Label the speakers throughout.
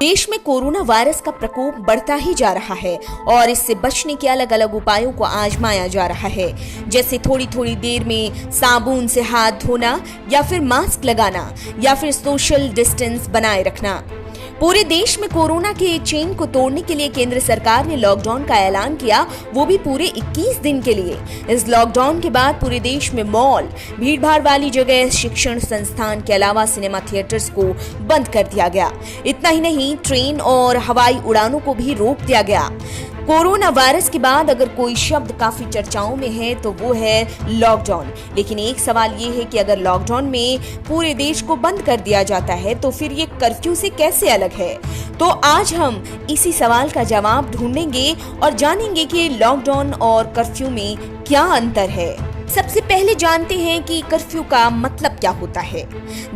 Speaker 1: देश में corona virus का प्रकोप बढ़ता ही जा रहा है और इससे बचने के अलग अलग उपायों को आजमाया जा रहा है, जैसे थोड़ी थोड़ी देर में साबुन से हाथ धोना या फिर मास्क लगाना या फिर सोशल डिस्टेंस बनाए रखना। पूरे देश में कोरोना के चेन को तोड़ने के लिए केंद्र सरकार ने लॉकडाउन का ऐलान किया, वो भी पूरे 21 दिन के लिए। इस लॉकडाउन के बाद पूरे देश में मॉल, भीड़भाड़ वाली जगह, शिक्षण संस्थान के अलावा सिनेमा थिएटर्स को बंद कर दिया गया। इतना ही नहीं, ट्रेन और हवाई उड़ानों को भी रोक दिया गया। कोरोना वायरस के बाद अगर कोई शब्द काफी चर्चाओं में है तो वो है लॉकडाउन। लेकिन एक सवाल ये है कि अगर लॉकडाउन में पूरे देश को बंद कर दिया जाता है तो फिर ये कर्फ्यू से कैसे अलग है? तो आज हम इसी सवाल का जवाब ढूंढेंगे और जानेंगे कि लॉकडाउन और कर्फ्यू में क्या अंतर है। सबसे पहले जानते हैं कि कर्फ्यू का मतलब क्या होता है।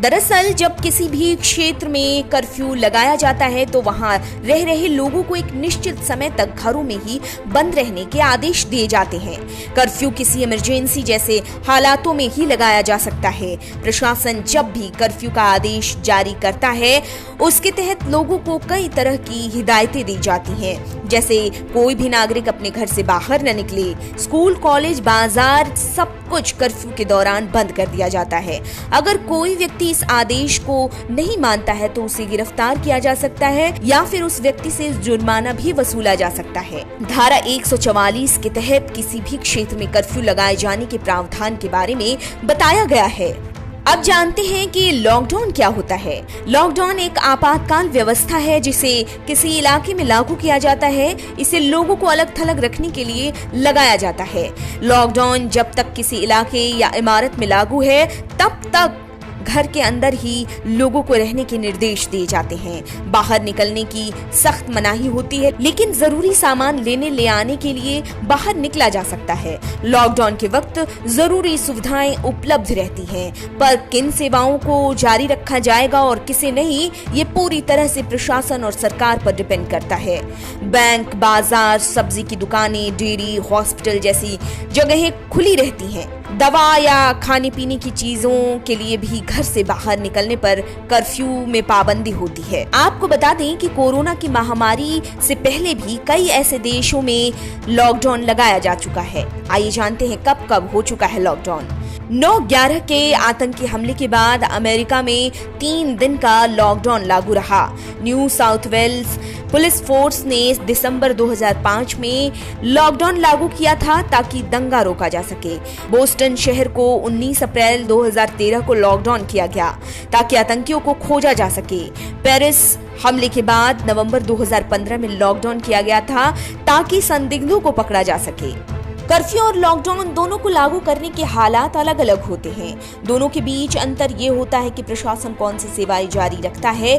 Speaker 1: दरअसल जब किसी भी क्षेत्र में कर्फ्यू लगाया जाता है तो वहां रह रहे लोगों को एक निश्चित समय तक घरों में ही बंद रहने के आदेश दिए जाते हैं। कर्फ्यू किसी इमरजेंसी जैसे हालातों में ही लगाया जा सकता है। प्रशासन जब भी कर्फ्यू का आदेश जारी करता है उसके तहत लोगों को कई तरह की हिदायतें दी जाती हैं, जैसे कोई भी नागरिक अपने घर से बाहर न निकले, स्कूल, कॉलेज, बाजार सब कुछ कर्फ्यू के दौरान बंद कर दिया जाता है। अगर कोई व्यक्ति इस आदेश को नहीं मानता है तो उसे गिरफ्तार किया जा सकता है या फिर उस व्यक्ति से जुर्माना भी वसूला जा सकता है। धारा 144 के तहत किसी भी क्षेत्र में कर्फ्यू लगाए जाने के प्रावधान के बारे में बताया गया है। अब जानते हैं कि लॉकडाउन क्या होता है। लॉकडाउन एक आपातकाल व्यवस्था है जिसे किसी इलाके में लागू किया जाता है। इसे लोगों को अलग थलग रखने के लिए लगाया जाता है। लॉकडाउन जब तक किसी इलाके या इमारत में लागू है तब तक घर के अंदर ही लोगों को रहने के निर्देश दिए जाते हैं। बाहर निकलने की सख्त मनाही होती है, लेकिन जरूरी सामान लेने ले आने के लिए बाहर निकला जा सकता है। लॉकडाउन के वक्त जरूरी सुविधाएं उपलब्ध रहती हैं, पर किन सेवाओं को जारी रखा जाएगा और किसे नहीं, ये पूरी तरह से प्रशासन और सरकार पर डिपेंड करता है। बैंक, बाजार, सब्जी की दुकानें, डेयरी, हॉस्पिटल जैसी जगहें खुली रहती हैं। दवा या खाने पीने की चीजों के लिए भी घर से बाहर निकलने पर कर्फ्यू में पाबंदी होती है। आपको बता दें कि कोरोना की महामारी से पहले भी कई ऐसे देशों में लॉकडाउन लगाया जा चुका है। आइए जानते हैं कब कब हो चुका है लॉकडाउन। 9/11 के आतंकी हमले के बाद अमेरिका में 3 दिन का लॉकडाउन लागू रहा। New South Wales police force ने दिसंबर 2005 में लॉकडाउन लागू किया था ताकि दंगा रोका जा सके। बोस्टन शहर को 19 अप्रैल 2013 को लॉकडाउन किया गया ताकि आतंकियों को खोजा जा सके। पेरिस हमले के बाद नवंबर 2015 में लॉकडाउन किया गया था ताकि संदिग्धों को पकड़ा जा सके। कर्फ्यू और लॉकडाउन दोनों को लागू करने के हालात अलग अलग होते हैं। दोनों के बीच अंतर ये होता है कि प्रशासन कौन सी सेवाएं जारी रखता है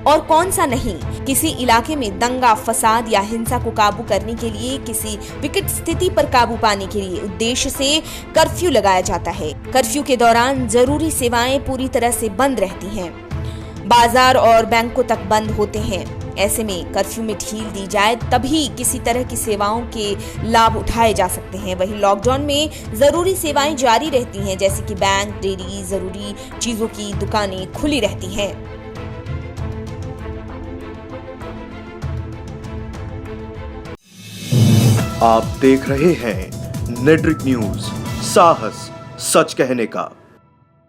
Speaker 1: और कौन सा नहीं। किसी इलाके में दंगा, फसाद या हिंसा को काबू करने के लिए, किसी विकट स्थिति पर काबू पाने के लिए उद्देश्य से कर्फ्यू लगाया जाता है। कर्फ्यू के दौरान जरूरी सेवाएं पूरी तरह से बंद रहती हैं। बाजार और बैंकों तक बंद होते हैं। ऐसे में कर्फ्यू में ढील दी जाए तभी किसी तरह की सेवाओं के लाभ उठाए जा सकते हैं। वहीं लॉकडाउन में जरूरी सेवाएं जारी रहती हैं, जैसे कि बैंक, डेयरी, जरूरी चीजों की दुकानें खुली रहती हैं।
Speaker 2: आप देख रहे हैं नेट्रिक न्यूज, साहस सच कहने का।